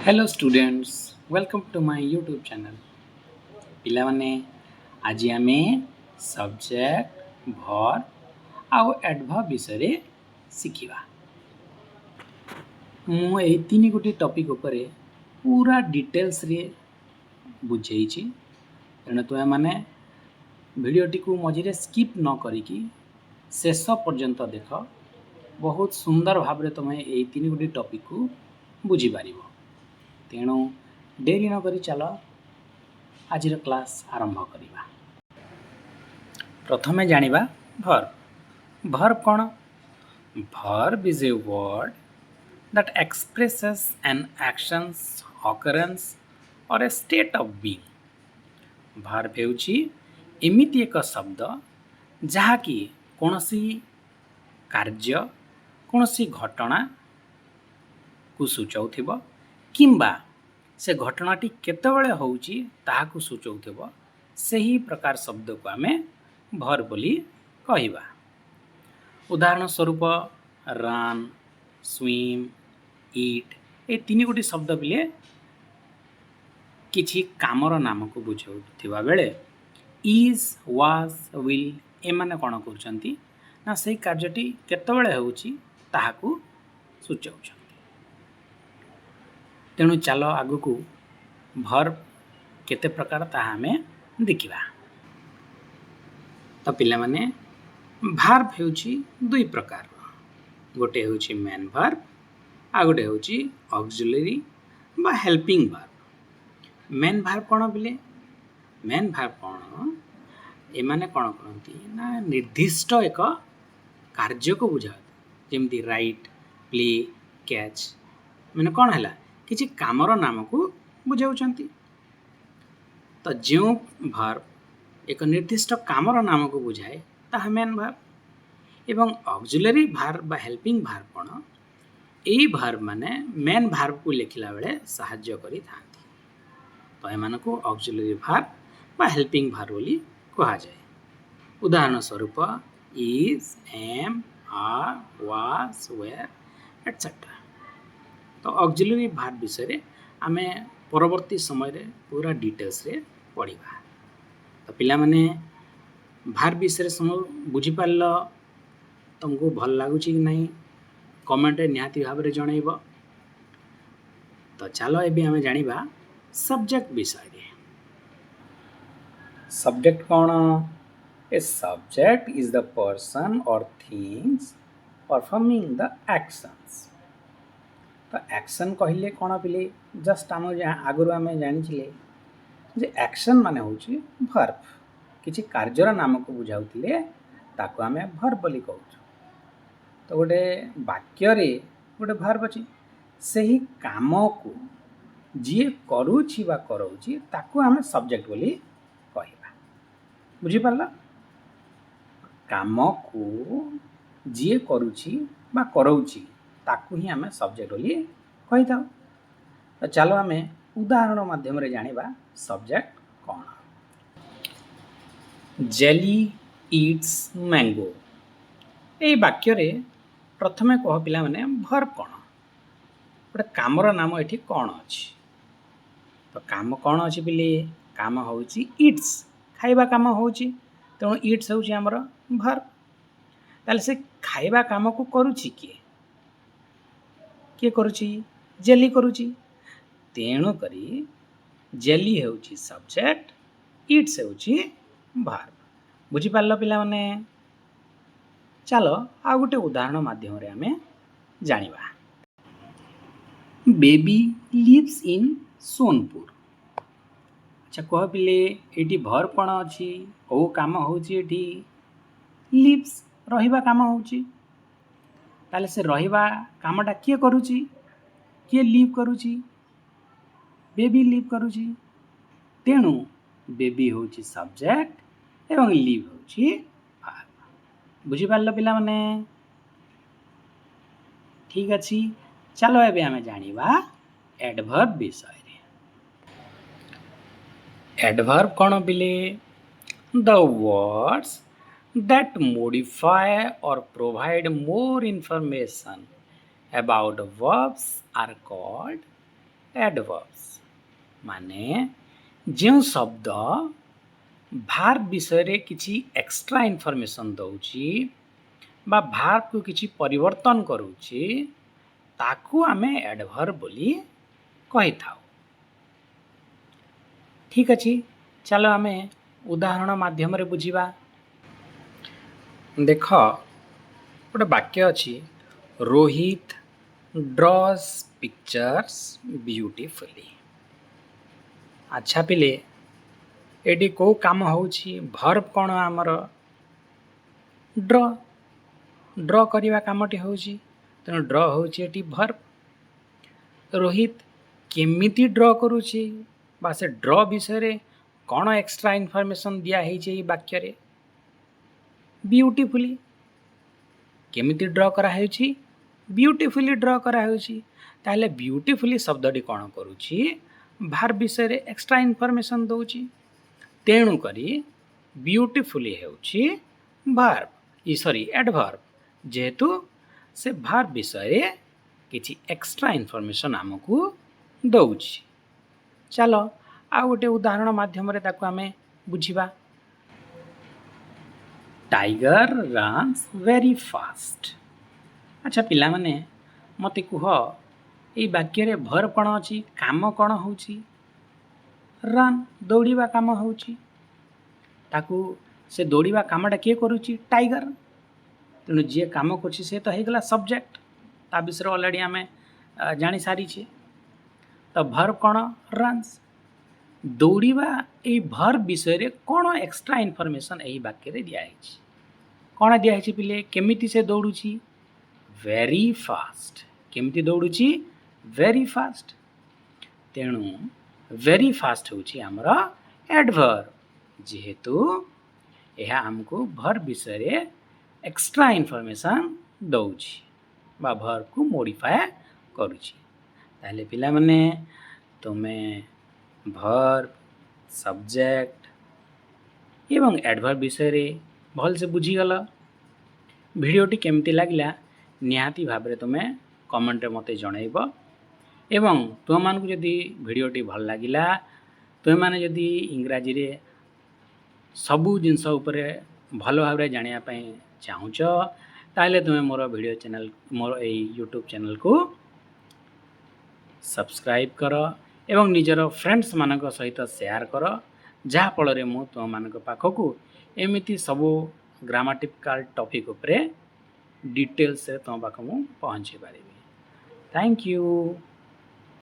Hello students welcome to my YouTube channel पिलामाने आज आमे सब्जेक्ट भर आउ एडवर्ब विषय शिखिबा मु एई तीन गोटी टॉपिक उपरे पूरा डिटेल्स रे बुझेइछि तेणु तुमे माने वीडियोटी को मझिरे स्किप न करिकी शेष पर्यंत देख बहुत सुंदर भाव रे तुमे एई तीन गोटी टॉपिक को बुझी पारिबो तेणु डेरी न करी चलो आज क्लास आरंभ करिबा। प्रथमे जानिबा वर्ब वर्ब कौन verb is a word that expresses an actions occurrence or a state of being verb हेउची एमिति एक शब्द जहाँकि कोनोसी कार्य कोनोसी घटना को सूचाउथिबो किंबा से घटनाटी केतेबेले होउची ताहाकू सूचाउथिबो सही प्रकार शब्द को आमे वर्ब बोली कहिबा। उदाहरण स्वरूप रन स्विम इट ए तीन गोटी शब्द बिले किछि कामर नाम को बुझाउथिबा बेले इज वाज विल ए माने कोन करचंती ना सही कार्यटी केतेबेले होउची ताहाकू सूचाउछ। तेणु चलो आगु को वर्ब केते प्रकार ताहा हमें देखिबा। तो पिला माने वर्ब हेउची दुई प्रकार गोटे हेउची मेन वर्ब आ गोटे हेउची ऑक्सिलरी बा हेल्पिंग वर्ब। मेन वर्ब कोन बिले मेन वर्ब कोन ए माने कोन करंती ना निर्दिष्ट एक कार्य को बुझा जेमती राइट प्ले कैच माने कोन हला किछि कामर नाम को बुझाउछंती। तो जो वर्ब एक निर्दिष्ट कामर नाम को बुझाए ताहा मेन वर्ब एवं ऑक्सिलरी वर्ब बा हेल्पिंग वर्ब कोन एई वर्ब माने मेन वर्ब को लिखिला बेले सहाय्य करि थांती। तो एमान को ऑक्सिलरी वर्ब बा हेल्पिंग वर्ब बोली कहा जाए। उदाहरण स्वरूप is am are was were etcetera. तो ऑक्सिलरी वर्ब विषय आमे परवर्ती समय रे पूरा डिटेल्स रे पढ़िबा। तो पिला माने वर्ब विषय बुझी पारलो तुमको भल लागुची कि नहीं कमेंट रे निहाती भाव रे जणाइबो। तो चलो एबे आमे जानिबा सब्जेक्ट विषय रे। Subject cone a subject is the person और थिंग्स परफॉर्मिंग द एक्शंस। तो एक्शन कहले कोन पिले जस्ट आम आगुरु आमे जानिछिले जे एक्शन माने होची वर्ब किछि कार्यर नाम को बुझाउतिले ताको आमे वर्ब बोली कहउछु। तो गोटे वाक्य रे गोटे वर्ब अछि सही काम को जे करूछि बा करउछि ताको आमे सब्जेक्ट बोली कहिबा। बुझि पारला काम को जे करूछि बा करउछि ताकू ही आमे सब्जेक्ट बोली कहि थाउ। तो चलो आमे उदाहरण माध्यम रे जानिबा सब्जेक्ट कोन। जेली इट्स मैंगो ए वाक्य रे प्रथमे कह पिला माने वर्ब कोन गोटे कामर नाम एठी कोन अछि। तो काम कोन अछि बिले काम होउची इट्स खाइबा काम होउची तेणु इट्स होउची हमर वर्ब। ताले से खाइबा काम को करूची किए करूची जेली करूची तेणु करी जेली हेउची सब्जेक्ट इट्स हेउची वर्ब। बुझी पारलो पिला माने चलो आ गोटे उदाहरण माध्यम रे हमें जानिबा। Baby lives in Sonpur. अच्छा कह पिले एटी वर्ब कोन अछि ओ काम होउची एटी लिव्स रहिबा काम होउची ताले से रहिबा कामटा किए करूची किए लिव करूची बेबी लिव करूची तेणु बेबी होउची सब्जेक्ट एवं लिव होउची वर्ब। बुझी पारलो पिला माने ठीक अछि। चलो एबे हमें जानिबा एडवर्ब विषय रे। एडवर्ब कोन बिले the words that modify or provide more information about verbs are called adverbs माने जो शब्द भार्ब विषय किसी एक्स्ट्रा इनफॉरमेशन दउची बा भार्ब को किसी परिवर्तन करूची ताकू आमे एडवर्ब बोली कही थाउ। ठीक अछि, चलो आमे उदाहरण माध्यम रे बुझिबा। देख गोटे वाक्य अछि, रोहित ड्रॉज पिक्चर्स ब्यूटीफुली। अच्छा पिले एडी को काम होउची, वर्ब कोन हमर ड्रॉ ड्रॉ करिवा कामटी होउची, तेणु ड्रॉ होउची एटी वर्ब। रोहित केमिति ड्रॉ करूची बा से ड्रॉ विषय रे कोन एक्स्ट्रा इनफॉरमेशन दिया हेची ए वाक्य रे, ब्यूटीफुली। केमिति ड्रॉ करा हेची, ब्यूटीफुली ड्रॉ करा हेची। ताहले ब्यूटीफुली शब्दटी कोन करूची, वर्ब विषय रे एक्स्ट्रा इनफॉरमेशन दउची, तेणु करी ब्यूटीफुली हेउची वर्ब ई सॉरी एडवर्ब, जेहेतु से वर्ब विषय रे किछि एक्स्ट्रा इनफॉरमेशन हमकु दउची। चलो आ गोटे उदाहरण माध्यम रे ताकू आमे बुझिबा। Tiger runs very fast. अच्छा पिला माने मते कुह ए वाक्य रे वर्ब कोन अछि, काम कोन होउची, रन दौड़ीबा काम होउची। ताकू से दौड़ीबा कामटा के करूची, टाइगर। तेणु जे काम करछि से तो हेगला सब्जेक्ट, ता विषय ऑलरेडी आमे जानि सारी छे। तो वर्ब कोन, रन्स। दौड़ीबा ए वर्ब विषय रे कोन एक्स्ट्रा इनफॉरमेशन एही वाक्य रे दिया हेछि। कोन दिया हेछि पिले, केमिति से दौड़ुची, वेरी फास्ट। केमिति दौड़ुची, वेरी फास्ट। तेणु वेरी फास्ट होउची हमर एडवर्ब, जेहेतु यह हमको वर्ब विषय रे एक्स्ट्रा इनफॉरमेशन दउची बा वर्ब को मॉडिफाई करूची। ताहले पिला माने तुमे वर्ब, सब्जेक्ट एवं एडवर्ब विषय रे भल से बुझी गला। वीडियोटी केमती लागला निहाती भाबरे तुमे कमेंट रे मते जणाइबो। एवं तुम मानकु जदि वीडियोटी भल लागिला, तुम माने जदि इंग्राजी रे सबु जिनस उपरे भल भाबरे जानिया पई चाहुच, ताहले तुमे मोर वीडियो चैनल, मोर ए यूट्यूब चैनल को सब्सक्राइब कर एवं निजर फ्रेंड्स मानक सहित शेयर कर, जहा फल रे मु तुम मानक पाखकु एमिति सबु ग्रामाटिकल टॉपिक उपरे डिटेल्स रे तुम पाखकु पहुंची पारिबी। Thank you.